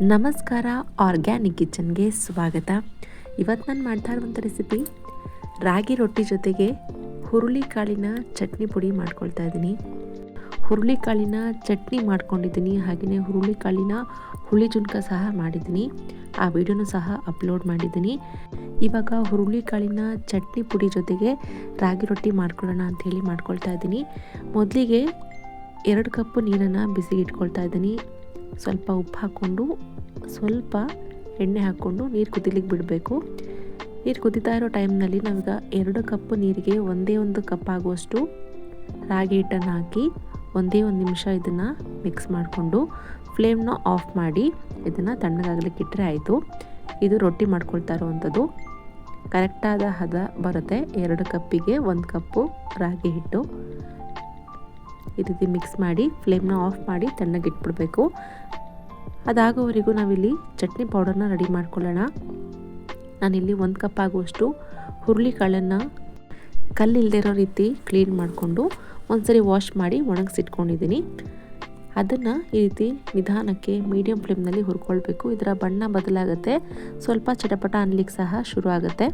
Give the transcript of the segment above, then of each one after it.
ನಮಸ್ಕಾರ, ಆರ್ಗ್ಯಾನಿಕ್ ಕಿಚನ್ಗೆ ಸ್ವಾಗತ. ಇವತ್ತು ನಾನು ಮಾಡ್ತಾ ಇರುವಂಥ ರೆಸಿಪಿ ರಾಗಿ ರೊಟ್ಟಿ ಜೊತೆಗೆ ಹುರುಳಿಕಾಳಿನ ಚಟ್ನಿ ಪುಡಿ ಮಾಡ್ಕೊಳ್ತಾ ಇದ್ದೀನಿ. ಹುರುಳಿಕಾಳಿನ ಚಟ್ನಿ ಮಾಡ್ಕೊಂಡಿದ್ದೀನಿ, ಹಾಗೆಯೇ ಹುರುಳಿಕಾಳಿನ ಹುಳಿ ಜುನ್ಕ ಸಹ ಮಾಡಿದ್ದೀನಿ. ಆ ವಿಡಿಯೋನು ಸಹ ಅಪ್ಲೋಡ್ ಮಾಡಿದ್ದೀನಿ. ಇವಾಗ ಹುರುಳಿಕಾಳಿನ ಚಟ್ನಿ ಪುಡಿ ಜೊತೆಗೆ ರಾಗಿ ರೊಟ್ಟಿ ಮಾಡ್ಕೊಳ್ಳೋಣ ಅಂಥೇಳಿ ಮಾಡ್ಕೊಳ್ತಾ ಇದ್ದೀನಿ. ಮೊದಲಿಗೆ 2 ಕಪ್ ನೀರನ್ನು ಬಿಸಿಗೆ ಇಟ್ಕೊಳ್ತಾ ಇದ್ದೀನಿ. ಸ್ವಲ್ಪ ಉಪ್ಪು ಹಾಕ್ಕೊಂಡು ಸ್ವಲ್ಪ ಎಣ್ಣೆ ಹಾಕ್ಕೊಂಡು ನೀರು ಕುದಿಲಿಕ್ಕೆ ಬಿಡಬೇಕು. ನೀರು ಕುದೀತಾ ಇರೋ ಟೈಮ್ನಲ್ಲಿ ನಾವೀಗ 2 ಕಪ್ ನೀರಿಗೆ ಒಂದೇ ಒಂದು ಕಪ್ ಆಗುವಷ್ಟು ರಾಗಿ ಹಿಟ್ಟನ್ನು ಹಾಕಿ ಒಂದೇ ಒಂದು ನಿಮಿಷ ಇದನ್ನು ಮಿಕ್ಸ್ ಮಾಡಿಕೊಂಡು ಫ್ಲೇಮ್ನ ಆಫ್ ಮಾಡಿ ಇದನ್ನು ತಣ್ಣಗಾಗಲಿಕ್ಕೆ ಇಟ್ಟರೆ ಆಯಿತು. ಇದು ರೊಟ್ಟಿ ಮಾಡ್ಕೊಳ್ತಾ ಇರೋವಂಥದ್ದು ಕರೆಕ್ಟಾದ ಹದ ಬರುತ್ತೆ. 2 ಕಪ್ಪಿಗೆ 1 ಕಪ್ಪು ರಾಗಿ ಹಿಟ್ಟು. ಈ ರೀತಿ ಮಿಕ್ಸ್ ಮಾಡಿ ಫ್ಲೇಮ್ನ ಆಫ್ ಮಾಡಿ ತಣ್ಣಗಿಟ್ಬಿಡಬೇಕು. ಅದಾಗೋವರೆಗೂ ನಾವಿಲ್ಲಿ ಚಟ್ನಿ ಪೌಡರ್ನ ರೆಡಿ ಮಾಡ್ಕೊಳ್ಳೋಣ. ನಾನಿಲ್ಲಿ 1 ಕಪ್ ಆಗುವಷ್ಟು ಹುರುಳಿಕಾಳನ್ನು ಕಲ್ಲಿಲ್ಲದೆ ಇರೋ ರೀತಿ ಕ್ಲೀನ್ ಮಾಡಿಕೊಂಡು ಒಂದ್ಸರಿ ವಾಶ್ ಮಾಡಿ ಒಣಗಿಸಿಟ್ಕೊಂಡಿದ್ದೀನಿ. ಅದನ್ನು ಈ ರೀತಿ ನಿಧಾನಕ್ಕೆ ಮೀಡಿಯಮ್ ಫ್ಲೇಮ್ನಲ್ಲಿ ಹುರ್ಕೊಳ್ಬೇಕು. ಇದರ ಬಣ್ಣ ಬದಲಾಗುತ್ತೆ, ಸ್ವಲ್ಪ ಚಟಪಟ ಅನ್ಲಿಕ್ಕೆ ಸಹ ಶುರು ಆಗುತ್ತೆ.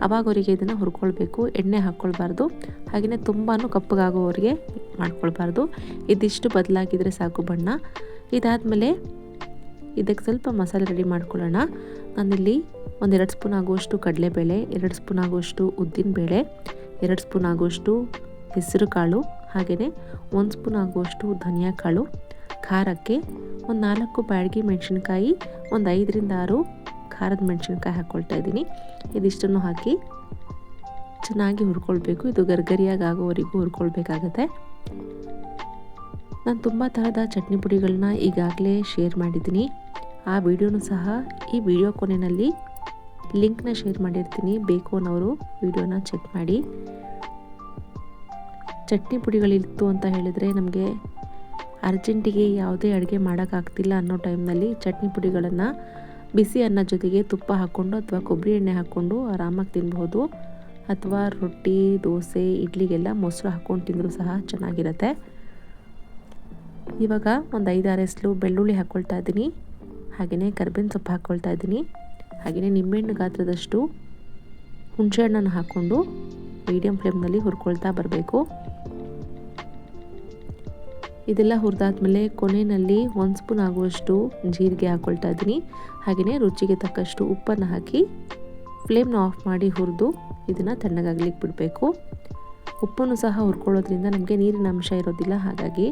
ಅವಾಗವರೆಗೆ ಇದನ್ನು ಹುರ್ಕೊಳ್ಬೇಕು. ಎಣ್ಣೆ ಹಾಕ್ಕೊಳ್ಬಾರ್ದು, ಹಾಗೆಯೇ ತುಂಬಾ ಕಪ್ಪಗಾಗೋವರೆಗೆ ಮಾಡ್ಕೊಳ್ಬಾರ್ದು. ಇದಿಷ್ಟು ಬದಲಾಗಿದ್ದರೆ ಸಾಕು ಬಣ್ಣ. ಇದಾದಮೇಲೆ ಇದಕ್ಕೆ ಸ್ವಲ್ಪ ಮಸಾಲೆ ರೆಡಿ ಮಾಡ್ಕೊಳ್ಳೋಣ. ನಾನಿಲ್ಲಿ 2 ಸ್ಪೂನ್ ಆಗುವಷ್ಟು ಕಡಲೆಬೇಳೆ, 2 ಸ್ಪೂನ್ ಆಗುವಷ್ಟು ಉದ್ದಿನಬೇಳೆ, 2 ಸ್ಪೂನ್ ಆಗುವಷ್ಟು ಹೆಸರು ಕಾಳು, ಹಾಗೆಯೇ 1 ಸ್ಪೂನ್ ಆಗುವಷ್ಟು ಧನಿಯಾ ಕಾಳು, ಖಾರಕ್ಕೆ 4 ಬ್ಯಾಡಗಿ ಮೆಣಸಿನ್ಕಾಯಿ, 5ರಿಂದ 6 ಖಾರದ ಮೆಣಸಿನ್ಕಾಯಿ ಹಾಕ್ಕೊಳ್ತಾ ಇದ್ದೀನಿ. ಇದಿಷ್ಟನ್ನು ಹಾಕಿ ಚೆನ್ನಾಗಿ ಹುರ್ಕೊಳ್ಬೇಕು. ಇದು ಗರ್ಗರಿಯಾಗಿ ಆಗೋವರೆಗೂ ಹುರ್ಕೊಳ್ಬೇಕಾಗತ್ತೆ. ನಾನು ತುಂಬ ಥರದ ಚಟ್ನಿ ಪುಡಿಗಳನ್ನ ಈಗಾಗಲೇ ಶೇರ್ ಮಾಡಿದ್ದೀನಿ. ಆ ವಿಡಿಯೋನು ಸಹ ಈ ವಿಡಿಯೋ ಕೊನೆಯಲ್ಲಿ ಲಿಂಕ್ನ ಶೇರ್ ಮಾಡಿರ್ತೀನಿ. ಬೇಕು ಅನ್ನೋರು ವಿಡಿಯೋನ ಚೆಕ್ ಮಾಡಿ. ಚಟ್ನಿ ಪುಡಿಗಳಿತ್ತು ಅಂತ ಹೇಳಿದರೆ ನಮಗೆ ಅರ್ಜೆಂಟಿಗೆ ಯಾವುದೇ ಅಡುಗೆ ಮಾಡೋಕ್ಕಾಗ್ತಿಲ್ಲ ಅನ್ನೋ ಟೈಮ್ನಲ್ಲಿ ಚಟ್ನಿ ಪುಡಿಗಳನ್ನು ಬಿಸಿ ಅನ್ನ ಜೊತೆಗೆ ತುಪ್ಪ ಹಾಕ್ಕೊಂಡು ಅಥವಾ ಕೊಬ್ಬರಿ ಎಣ್ಣೆ ಹಾಕ್ಕೊಂಡು ಆರಾಮಾಗಿ ತಿನ್ಬೋದು. ಅಥವಾ ರೊಟ್ಟಿ, ದೋಸೆ, ಇಡ್ಲಿಗೆಲ್ಲ ಮೊಸರು ಹಾಕ್ಕೊಂಡು ತಿಂದರೂ ಸಹ ಚೆನ್ನಾಗಿರುತ್ತೆ. ಇವಾಗ 5-6 ಎಸಳು ಬೆಳ್ಳುಳ್ಳಿ ಹಾಕ್ಕೊಳ್ತಾ ಇದ್ದೀನಿ, ಹಾಗೆಯೇ ಕರ್ಬೇವಿನ ಸೊಪ್ಪು ಹಾಕ್ಕೊಳ್ತಾ ಇದ್ದೀನಿ, ಹಾಗೆಯೇ ನಿಂಬೆಹಣ್ಣು ಗಾತ್ರದಷ್ಟು ಹುಣಸೆಹಣ್ಣನ್ನು ಹಾಕ್ಕೊಂಡು ಮೀಡಿಯಮ್ ಫ್ಲೇಮ್ನಲ್ಲಿ ಹುರ್ಕೊಳ್ತಾ ಬರಬೇಕು. ಇದೆಲ್ಲ ಹುರಿದಾದ್ಮೇಲೆ ಕೊನೆಯಲ್ಲಿ 1 ಸ್ಪೂನ್ ಆಗುವಷ್ಟು ಜೀರಿಗೆ ಹಾಕ್ಕೊಳ್ತಾ ಇದ್ದೀನಿ, ಹಾಗೆಯೇ ರುಚಿಗೆ ತಕ್ಕಷ್ಟು ಉಪ್ಪನ್ನು ಹಾಕಿ ಫ್ಲೇಮ್ನ ಆಫ್ ಮಾಡಿ ಹುರಿದು ಇದನ್ನು ತಣ್ಣಗಾಗ್ಲಿಕ್ಕೆ ಬಿಡಬೇಕು. ಉಪ್ಪನ್ನು ಸಹ ಹುರ್ಕೊಳ್ಳೋದ್ರಿಂದ ನಮಗೆ ನೀರಿನ ಅಂಶ ಇರೋದಿಲ್ಲ, ಹಾಗಾಗಿ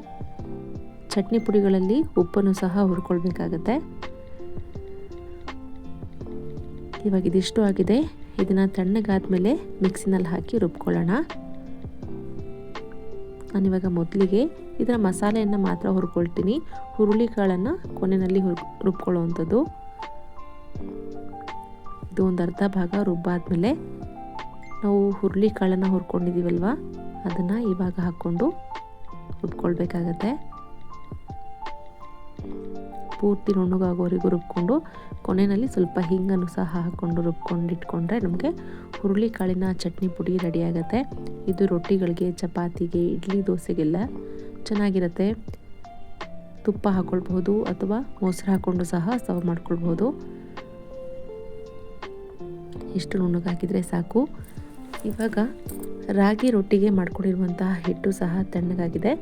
ಚಟ್ನಿ ಪುಡಿಗಳಲ್ಲಿ ಉಪ್ಪನ್ನು ಸಹ ಹುರ್ಕೊಳ್ಬೇಕಾಗತ್ತೆ. ಇವಾಗ ಇದಿಷ್ಟು ಆಗಿದೆ. ಇದನ್ನು ತಣ್ಣಗಾದ್ಮೇಲೆ ಮಿಕ್ಸಿನಲ್ಲಿ ಹಾಕಿ ರುಬ್ಕೊಳ್ಳೋಣ. ನಾನಿವಾಗ ಮೊದಲಿಗೆ ಇದರ ಮಸಾಲೆಯನ್ನು ಮಾತ್ರ ಹುರ್ಕೊಳ್ತೀನಿ. ಹುರುಳಿಕಾಳನ್ನು ಕೊನೆಯಲ್ಲಿ ರುಬ್ಕೊಳ್ಳೋವಂಥದ್ದು. ಇದು ಒಂದು ಅರ್ಧ ಭಾಗ ರುಬ್ಬಾದ್ಮೇಲೆ ನಾವು ಹುರುಳಿಕಾಳನ್ನು ಹುರ್ಕೊಂಡಿದ್ದೀವಲ್ವ, ಅದನ್ನು ಇವಾಗ ಹಾಕ್ಕೊಂಡು ರುಬ್ಕೊಳ್ಬೇಕಾಗತ್ತೆ. ಪೂರ್ತಿ ನುಣ್ಣಗಾಗೋವರೆಗೂ ರುಬ್ಕೊಂಡು ಕೊನೆಯಲ್ಲಿ ಸ್ವಲ್ಪ ಹಿಂಗನ್ನು ಸಹ ಹಾಕ್ಕೊಂಡು ರುಬ್ಕೊಂಡಿಟ್ಕೊಂಡ್ರೆ ನಮಗೆ ಹುರುಳಿಕಾಳಿನ ಚಟ್ನಿ ಪುಡಿ ರೆಡಿಯಾಗತ್ತೆ. ಇದು ರೊಟ್ಟಿಗಳಿಗೆ, ಚಪಾತಿಗೆ, ಇಡ್ಲಿ, ದೋಸೆಗೆಲ್ಲ ಚೆನ್ನಾಗಿರುತ್ತೆ. ತುಪ್ಪ ಹಾಕ್ಕೊಳ್ಬಹುದು ಅಥವಾ ಮೊಸರು ಹಾಕ್ಕೊಂಡು ಸಹ ಸರ್ವ್ ಮಾಡ್ಕೊಳ್ಬಹುದು. ಇಷ್ಟು ನುಣ್ಣಗಾಕಿದರೆ ಸಾಕು. ಇವಾಗ ರಾಗಿ ರೊಟ್ಟಿಗೆ ಮಾಡ್ಕೊಂಡಿರುವಂತಹ ಹಿಟ್ಟು ಸಹ ತಣ್ಣಗಾಗಿದೆ.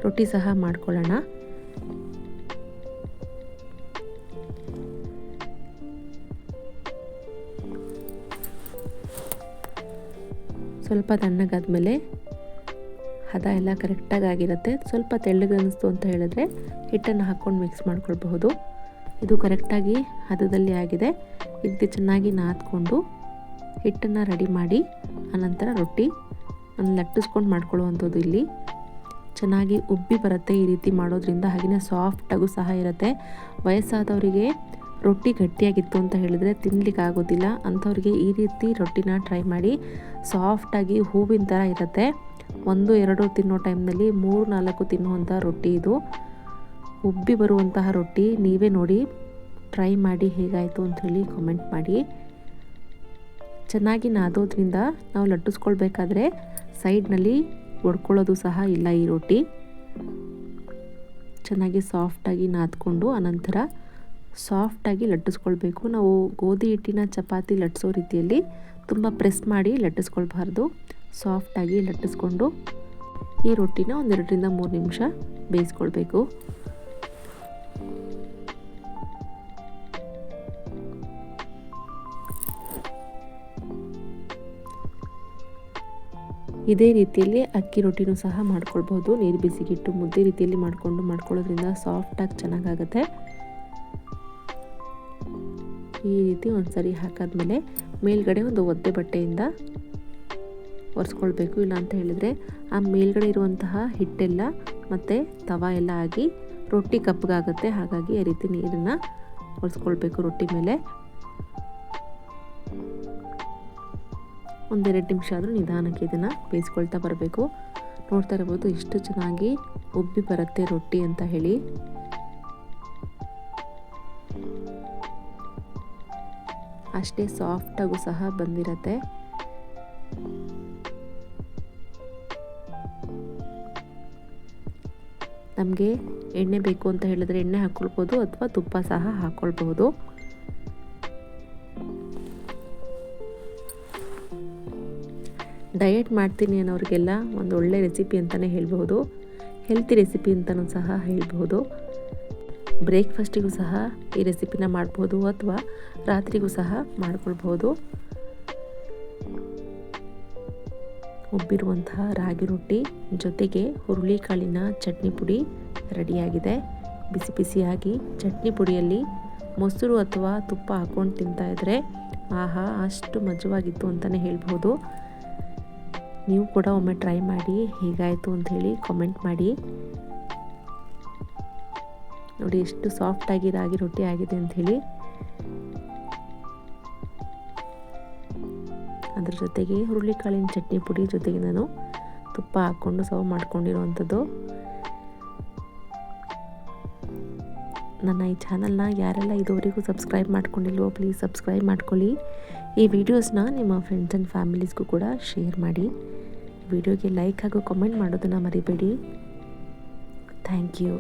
ರೊಟ್ಟಿ ಸಹ ಮಾಡ್ಕೊಳ್ಳೋಣ. ಸ್ವಲ್ಪ ತಣ್ಣಗಾದ್ಮೇಲೆ ಹದ ಎಲ್ಲ ಕರೆಕ್ಟಾಗಿ ಆಗಿರುತ್ತೆ. ಸ್ವಲ್ಪ ತೆಳ್ಳಗೆ ಅನ್ನಿಸ್ತು ಅಂತ ಹೇಳಿದ್ರೆ ಹಿಟ್ಟನ್ನು ಹಾಕ್ಕೊಂಡು ಮಿಕ್ಸ್ ಮಾಡ್ಕೊಳ್ಬಹುದು. ಇದು ಕರೆಕ್ಟಾಗಿ ಹದದಲ್ಲಿ ಆಗಿದೆ. ಇದಕ್ಕೆ ಚೆನ್ನಾಗಿ ನಾದ್ಕೊಂಡು ಹಿಟ್ಟನ್ನು ರೆಡಿ ಮಾಡಿ ಆನಂತರ ರೊಟ್ಟಿ ಲಟ್ಟಿಸ್ಕೊಂಡು ಮಾಡ್ಕೊಳ್ಳುವಂಥದ್ದು. ಇಲ್ಲಿ ಚೆನ್ನಾಗಿ ಉಬ್ಬಿ ಬರುತ್ತೆ ಈ ರೀತಿ ಮಾಡೋದ್ರಿಂದ, ಹಾಗೆಯೇ ಸಾಫ್ಟಾಗೂ ಸಹ ಇರುತ್ತೆ. ವಯಸ್ಸಾದವರಿಗೆ ರೊಟ್ಟಿ ಗಟ್ಟಿಯಾಗಿತ್ತು ಅಂತ ಹೇಳಿದರೆ ತಿನ್ನಲಿಕ್ಕೆ ಆಗೋದಿಲ್ಲ, ಅಂಥವ್ರಿಗೆ ಈ ರೀತಿ ರೊಟ್ಟಿನ ಟ್ರೈ ಮಾಡಿ. ಸಾಫ್ಟಾಗಿ ಹೂವಿನ ಥರ ಇರುತ್ತೆ. 1-2 ತಿನ್ನೋ ಟೈಮ್ನಲ್ಲಿ 3-4 ತಿನ್ನುವಂಥ ರೊಟ್ಟಿ ಇದು. ಉಬ್ಬಿ ಬರುವಂತಹ ರೊಟ್ಟಿ. ನೀವೇ ನೋಡಿ, ಟ್ರೈ ಮಾಡಿ ಹೇಗಾಯಿತು ಅಂಥೇಳಿ ಕಾಮೆಂಟ್ ಮಾಡಿ. ಚೆನ್ನಾಗಿ ನಾದೋದ್ರಿಂದ ನಾವು ಲಟ್ಟಿಸ್ಕೊಳ್ಬೇಕಾದ್ರೆ ಸೈಡ್ನಲ್ಲಿ ಒಡ್ಕೊಳ್ಳೋದು ಸಹ ಇಲ್ಲ ಈ ರೊಟ್ಟಿ. ಚೆನ್ನಾಗಿ ಸಾಫ್ಟಾಗಿ ನಾದ್ಕೊಂಡು ಅನಂತರ ಸಾಫ್ಟಾಗಿ ಲಟ್ಟಿಸ್ಕೊಳ್ಬೇಕು. ನಾವು ಗೋಧಿ ಹಿಟ್ಟಿನ ಚಪಾತಿ ಲಟ್ಟಿಸೋ ರೀತಿಯಲ್ಲಿ ತುಂಬ ಪ್ರೆಸ್ ಮಾಡಿ ಲಟ್ಟಿಸ್ಕೊಳ್ಬಾರ್ದು. ಸಾಫ್ಟಾಗಿ ಲಟ್ಟಿಸ್ಕೊಂಡು ಈ ರೊಟ್ಟಿನ 1 2 3 ನಿಮಿಷ ಬೇಯಿಸ್ಕೊಳ್ಬೇಕು. ಇದೇ ರೀತಿಯಲ್ಲಿ ಅಕ್ಕಿ ರೊಟ್ಟಿನೂ ಸಹ ಮಾಡ್ಕೊಳ್ಬೋದು. ನೀರು ಬಿಸಿಗಿಟ್ಟು ಮುದ್ದೆ ರೀತಿಯಲ್ಲಿ ಮಾಡ್ಕೊಳ್ಳೋದ್ರಿಂದ ಸಾಫ್ಟಾಗಿ ಚೆನ್ನಾಗಾಗುತ್ತೆ. ಈ ರೀತಿ ಒಂದ್ಸರಿ ಹಾಕಾದ್ಮೇಲೆ ಮೇಲ್ಗಡೆ ಒಂದು ಒದ್ದೆ ಬಟ್ಟೆಯಿಂದ ಒರೆಸ್ಕೊಳ್ಬೇಕು. ಇಲ್ಲ ಅಂತ ಹೇಳಿದರೆ ಆ ಮೇಲ್ಗಡೆ ಇರುವಂತಹ ಹಿಟ್ಟೆಲ್ಲ ಮತ್ತು ತವ ಎಲ್ಲ ಆಗಿ ರೊಟ್ಟಿ ಕಪ್ಪಗಾಗುತ್ತೆ. ಹಾಗಾಗಿ ಈ ರೀತಿ ನೀರನ್ನು ಒರೆಸ್ಕೊಳ್ಬೇಕು ರೊಟ್ಟಿ ಮೇಲೆ. 1 2 ನಿಮಿಷ ಆದರೂ ನಿಧಾನಕ್ಕೆ ಇದನ್ನು ಬೇಯಿಸ್ಕೊಳ್ತಾ ಬರಬೇಕು. ನೋಡ್ತಾ ಇರ್ಬೋದು ಎಷ್ಟು ಚೆನ್ನಾಗಿ ಉಬ್ಬಿ ಬರುತ್ತೆ ರೊಟ್ಟಿ ಅಂತ ಹೇಳಿ. ಅಷ್ಟೇ ಸಾಫ್ಟಾಗೂ ಸಹ ಬಂದಿರತ್ತೆ. ನಮಗೆ ಎಣ್ಣೆ ಬೇಕು ಅಂತ ಹೇಳಿದ್ರೆ ಎಣ್ಣೆ ಹಾಕ್ಕೊಳ್ಬೋದು ಅಥವಾ ತುಪ್ಪ ಸಹ ಹಾಕ್ಕೊಳ್ಬಹುದು. ಡಯಟ್ ಮಾಡ್ತೀನಿ ಅನ್ನೋರಿಗೆಲ್ಲ ಒಂದು ಒಳ್ಳೆ ರೆಸಿಪಿ ಅಂತಲೇ ಹೇಳ್ಬಹುದು. ಹೆಲ್ತಿ ರೆಸಿಪಿ ಅಂತಲೂ ಸಹ ಹೇಳ್ಬಹುದು. ಬ್ರೇಕ್ಫಾಸ್ಟಿಗೂ ಸಹ ಈ ರೆಸಿಪಿನ ಮಾಡ್ಬೋದು ಅಥವಾ ರಾತ್ರಿಗೂ ಸಹ ಮಾಡ್ಕೊಳ್ಬೋದು. ಉಬ್ಬಿರುವಂತಹ ರಾಗಿ ರೊಟ್ಟಿ ಜೊತೆಗೆ ಹುರುಳಿಕಾಳಿನ ಚಟ್ನಿ ಪುಡಿ ರೆಡಿಯಾಗಿದೆ. ಬಿಸಿ ಬಿಸಿಯಾಗಿ ಚಟ್ನಿ ಪುಡಿಯಲ್ಲಿ ಮೊಸರು ಅಥವಾ ತುಪ್ಪ ಹಾಕ್ಕೊಂಡು ತಿಂತಾಯಿದ್ರೆ ಆಹಾ ಅಷ್ಟು ಮಜವಾಗಿತ್ತು ಅಂತಲೇ ಹೇಳ್ಬೋದು. ನೀವು ಕೂಡ ಒಮ್ಮೆ ಟ್ರೈ ಮಾಡಿ ಹೇಗಾಯಿತು ಅಂಥೇಳಿ ಕಾಮೆಂಟ್ ಮಾಡಿ. ನೋಡಿ ಎಷ್ಟು ಸಾಫ್ಟಾಗಿ ರಾಗಿ ರೊಟ್ಟಿ ಆಗಿದೆ ಅಂಥೇಳಿ. ಅದ್ರ ಜೊತೆಗೆ ಹುರುಳಿಕಾಳಿನ ಚಟ್ನಿ ಪುಡಿ ಜೊತೆಗೆ ನಾನು ತುಪ್ಪ ಹಾಕ್ಕೊಂಡು ಸರ್ವ್ ಮಾಡ್ಕೊಂಡಿರೋವಂಥದ್ದು. ನನ್ನ ಈ ಚಾನಲ್ನ ಯಾರೆಲ್ಲ ಇದುವರೆಗೂ ಸಬ್ಸ್ಕ್ರೈಬ್ ಮಾಡ್ಕೊಂಡಿಲ್ವೋ ಪ್ಲೀಸ್ ಸಬ್ಸ್ಕ್ರೈಬ್ ಮಾಡ್ಕೊಳ್ಳಿ. ಈ ವಿಡಿಯೋಸ್ನ ನಿಮ್ಮ ಫ್ರೆಂಡ್ಸ್ ಆ್ಯಂಡ್ ಫ್ಯಾಮಿಲೀಸ್ಗೂ ಕೂಡ ಶೇರ್ ಮಾಡಿ. ವಿಡಿಯೋಗೆ ಲೈಕ್ ಹಾಗೂ ಕಾಮೆಂಟ್ ಮಾಡೋದನ್ನು ಮರಿಬೇಡಿ. Thank you.